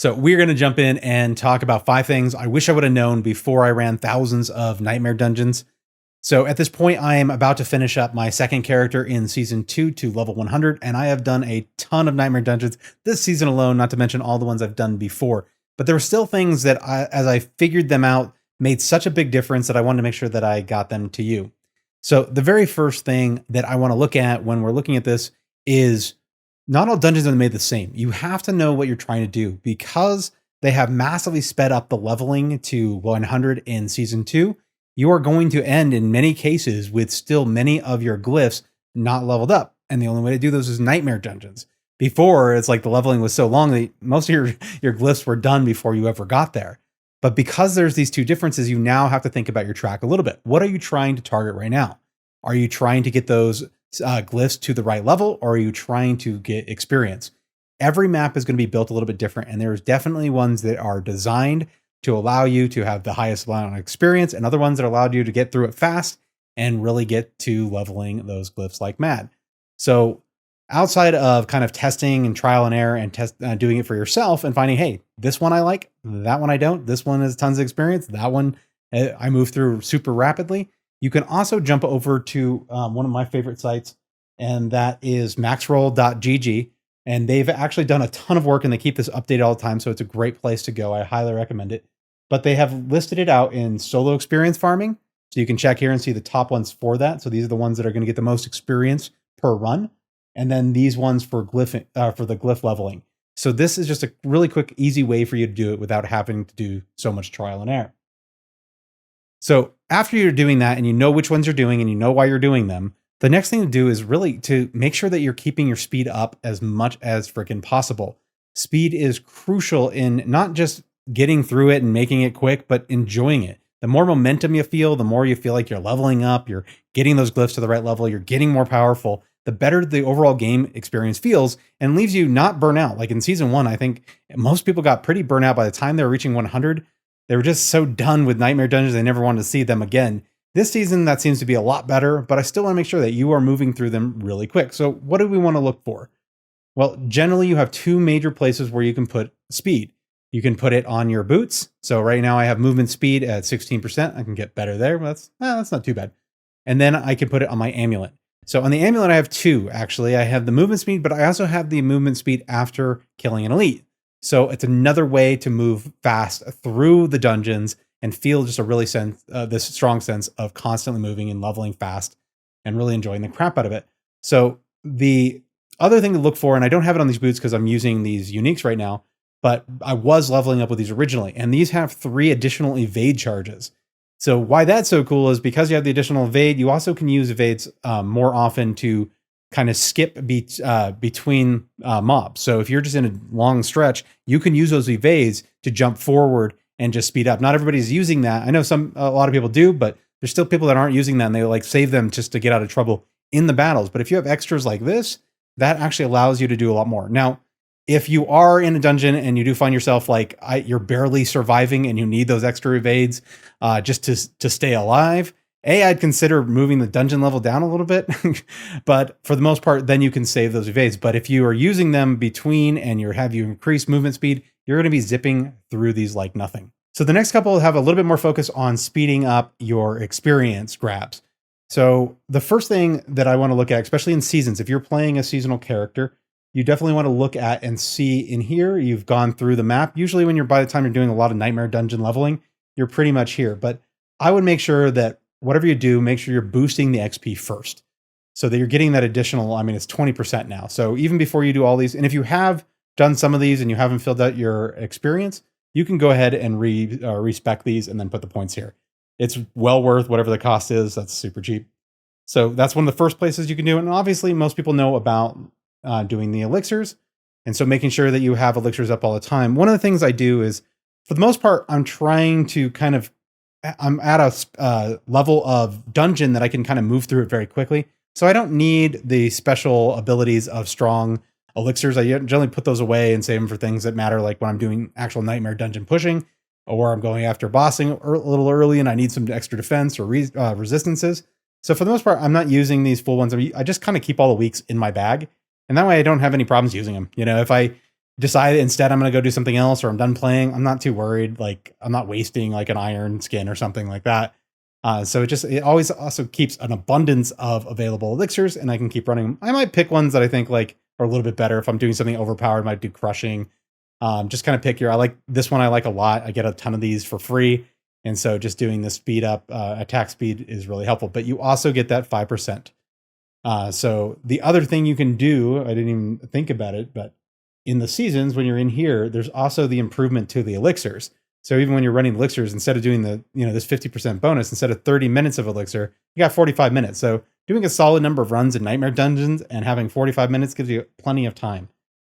So we're going to jump in and talk about 5 things I wish I would have known before I ran thousands of nightmare dungeons. So at this point, I am about to finish up my second character in season 2 to level 100, and I have done a ton of nightmare dungeons this season alone, not to mention all the ones I've done before. But there were still things that as I figured them out, made such a big difference that I wanted to make sure that I got them to you. So the very first thing that I want to look at when we're looking at this is not all dungeons are made the same. You have to know what you're trying to do because they have massively sped up the leveling to 100 in season 2. You are going to end in many cases with still many of your glyphs not leveled up. And the only way to do those is nightmare dungeons. Before, it's like the leveling was so long that most of your glyphs were done before you ever got there. But because there's these two differences, you now have to think about your track a little bit. What are you trying to target right now? Are you trying to get those glyphs to the right level, or are you trying to get experience? Every map is going to be built a little bit different, and there's definitely ones that are designed to allow you to have the highest amount of experience, and other ones that allowed you to get through it fast and really get to leveling those glyphs like mad. So outside of kind of testing and trial and error and doing it for yourself and finding, hey, this one I like, that one I don't, this one has tons of experience, that one I move through super rapidly. You can also jump over to one of my favorite sites, and that is maxroll.gg. And they've actually done a ton of work and they keep this updated all the time. So it's a great place to go. I highly recommend it. But they have listed it out in solo experience farming. So you can check here and see the top ones for that. So these are the ones that are going to get the most experience per run. And then these ones for for the glyph leveling. So this is just a really quick, easy way for you to do it without having to do so much trial and error. So after you're doing that and you know which ones you're doing and you know why you're doing them, the next thing to do is really to make sure that you're keeping your speed up as much as freaking possible. Speed is crucial in not just getting through it and making it quick, but enjoying it. The more momentum you feel, the more you feel like you're leveling up, you're getting those glyphs to the right level, you're getting more powerful, the better the overall game experience feels and leaves you not burnt out. Like in season 1, I think most people got pretty burnt out by the time they were reaching 100. They were just so done with nightmare dungeons, they never wanted to see them again. This season, that seems to be a lot better, but I still want to make sure that you are moving through them really quick. So what do we want to look for? Well, generally you have 2 major places where you can put speed. You can put it on your boots. So right now I have movement speed at 16%. I can get better there. But that's not too bad. And then I can put it on my amulet. So on the amulet, I have 2, actually. I have the movement speed, but I also have the movement speed after killing an elite. So it's another way to move fast through the dungeons and feel just a really this strong sense of constantly moving and leveling fast and really enjoying the crap out of it. So the other thing to look for, and I don't have it on these boots because I'm using these uniques right now, but I was leveling up with these originally, and these have 3 additional evade charges. So why that's so cool is because you have the additional evade, you also can use evades more often to kind of skip between mobs. So if you're just in a long stretch, you can use those evades to jump forward and just speed up. Not everybody's using that. I know a lot of people do, but there's still people that aren't using that and they like save them just to get out of trouble in the battles. But if you have extras like this, that actually allows you to do a lot more. Now, if you are in a dungeon and you do find yourself like you're barely surviving and you need those extra evades just to stay alive, I'd consider moving the dungeon level down a little bit, but for the most part, then you can save those evades. But if you are using them between and you increased movement speed, you're going to be zipping through these like nothing. So the next couple have a little bit more focus on speeding up your experience grabs. So the first thing that I want to look at, especially in seasons, if you're playing a seasonal character, you definitely want to look at and see in here, you've gone through the map. Usually by the time you're doing a lot of nightmare dungeon leveling, you're pretty much here. But I would make sure that whatever you do, make sure you're boosting the XP first so that you're getting that additional, it's 20% now. So even before you do all these, and if you have done some of these and you haven't filled out your experience, you can go ahead and respec these and then put the points here. It's well worth whatever the cost is. That's super cheap. So that's one of the first places you can do it. And obviously most people know about doing the elixirs. And so making sure that you have elixirs up all the time. One of the things I do is, for the most part, I'm trying to I'm at a level of dungeon that I can kind of move through it very quickly. So I don't need the special abilities of strong elixirs. I generally put those away and save them for things that matter, like when I'm doing actual nightmare dungeon pushing, or I'm going after bossing a little early and I need some extra defense or resistances. So for the most part, I'm not using these full ones. I just kind of keep all the weaks in my bag. And that way I don't have any problems using them. If I decide instead I'm going to go do something else or I'm done playing, I'm not too worried. Like I'm not wasting like an iron skin or something like that. So it always also keeps an abundance of available elixirs, and I can keep running. I might pick ones that I think like are a little bit better. If I'm doing something overpowered, I might do crushing. Just kind of pick I like this one. I like a lot. I get a ton of these for free. And so just doing the speed up attack speed is really helpful, but you also get that 5%. So the other thing you can do, I didn't even think about it, but in the seasons, when you're in here, there's also the improvement to the elixirs. So even when you're running elixirs, instead of doing this 50% bonus, instead of 30 minutes of elixir, you got 45 minutes. So doing a solid number of runs in Nightmare Dungeons and having 45 minutes gives you plenty of time.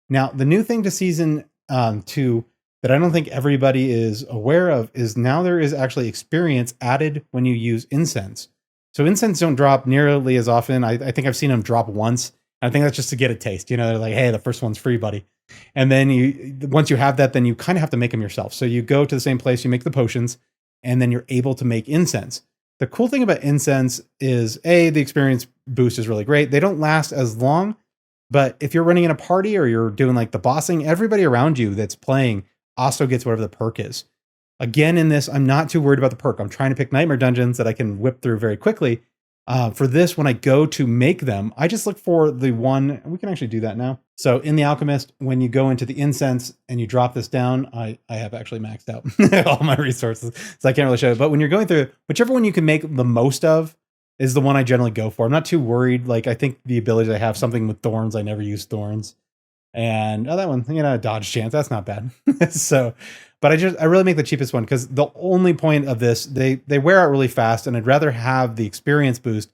Now, the new thing to season 2 that I don't think everybody is aware of is now there is actually experience added when you use incense. So incense don't drop nearly as often. I think I've seen them drop once. I think that's just to get a taste. They're like, hey, the first one's free, buddy. And then once you have that, then you kind of have to make them yourself. So you go to the same place, you make the potions, and then you're able to make incense. The cool thing about incense is the experience boost is really great. They don't last as long, but if you're running in a party or you're doing like the bossing, everybody around you that's playing also gets whatever the perk is. Again, in this, I'm not too worried about the perk. I'm trying to pick Nightmare Dungeons that I can whip through very quickly. For this, when I go to make them, I just look for the one. We can actually do that now. So in the Alchemist, when you go into the incense and you drop this down, I have actually maxed out all my resources, so I can't really show it. But when you're going through, whichever one you can make the most of is the one I generally go for. I'm not too worried. Like I think the ability to have something with thorns, I never use thorns. And that one, dodge chance, that's not bad. So, but I really make the cheapest one because the only point of this, they wear out really fast, and I'd rather have the experience boost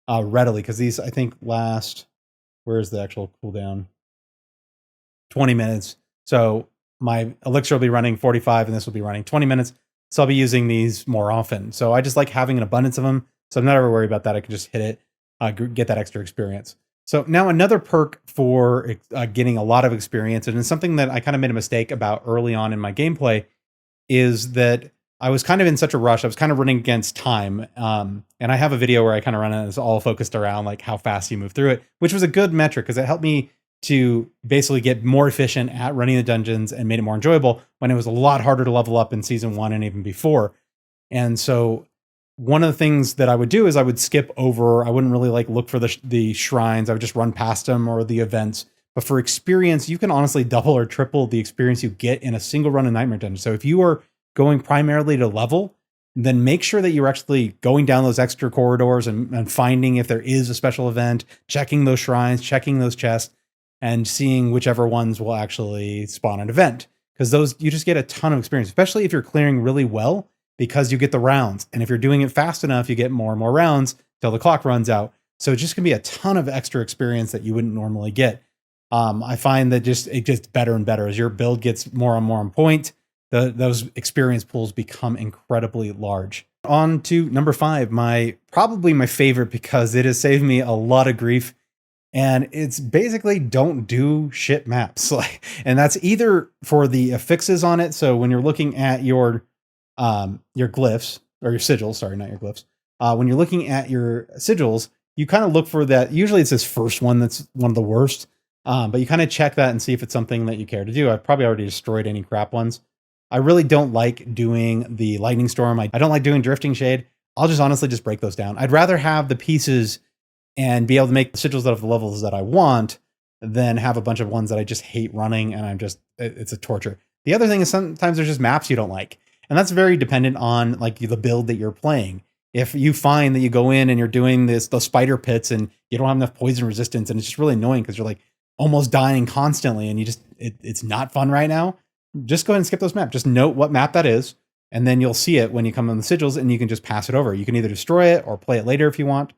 readily because these I think last. Where is the actual cooldown? 20 minutes. So my elixir will be running 45, and this will be running 20 minutes. So I'll be using these more often. So I just like having an abundance of them. So I'm not ever worried about that. I can just hit it, get that extra experience. So now another perk for getting a lot of experience, and it's something that I kind of made a mistake about early on in my gameplay, is that I was kind of in such a rush. I was kind of running against time. And I have a video where I kind of run it. It's all focused around like how fast you move through it, which was a good metric because it helped me to basically get more efficient at running the dungeons and made it more enjoyable when it was a lot harder to level up in season 1 and even before. And so one of the things that I would do is I would skip over. I wouldn't really like look for the shrines. I would just run past them or the events. But for experience, you can honestly double or triple the experience you get in a single run of Nightmare Dungeon. So if you are going primarily to level, then make sure that you're actually going down those extra corridors and finding if there is a special event, checking those shrines, checking those chests, and seeing whichever ones will actually spawn an event. Because those, you just get a ton of experience, especially if you're clearing really well, because you get the rounds. And if you're doing it fast enough, you get more and more rounds till the clock runs out. So it's just gonna be a ton of extra experience that you wouldn't normally get. I find that it gets better and better as your build gets more and more on point. Those experience pools become incredibly large. On to number 5, probably my favorite because it has saved me a lot of grief. And it's basically don't do shit maps. And that's either for the affixes on it. So when you're looking at your glyphs or your sigils, sorry, not your glyphs. When you're looking at your sigils, you kind of look for that. Usually it's this first one that's one of the worst. But you kind of check that and see if it's something that you care to do. I've probably already destroyed any crap ones. I really don't like doing the lightning storm. I don't like doing drifting shade. I'll just honestly just break those down. I'd rather have the pieces and be able to make the sigils out of the levels that I want than have a bunch of ones that I just hate running and it's a torture. The other thing is sometimes there's just maps you don't like. And that's very dependent on like the build that you're playing. If you find that you go in and you're doing those spider pits and you don't have enough poison resistance and it's just really annoying because you're like almost dying constantly and it's not fun right now, just go ahead and skip those maps. Just note what map that is, and then you'll see it when you come on the sigils and you can just pass it over. You can either destroy it or play it later if you want.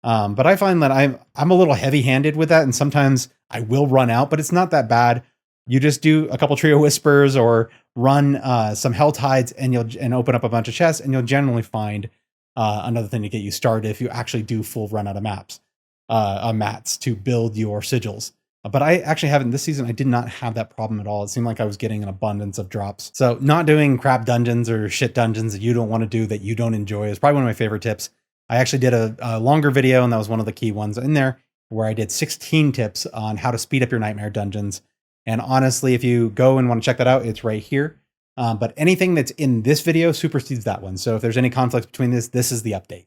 But I find that I'm a little heavy-handed with that, and sometimes I will run out, but it's not that bad. You just do a couple Trio Whispers or run some Hell Tides and open up a bunch of chests, and you'll generally find another thing to get you started if you actually do full run out of mats to build your sigils. But I actually haven't this season. I did not have that problem at all. It seemed like I was getting an abundance of drops. So not doing crap dungeons or shit dungeons that you don't want to do that you don't enjoy is probably one of my favorite tips. I actually did a longer video, and that was one of the key ones in there, where I did 16 tips on how to speed up your Nightmare Dungeons. And honestly, if you go and want to check that out, it's right here. But anything that's in this video supersedes that one. So if there's any conflict between this is the update.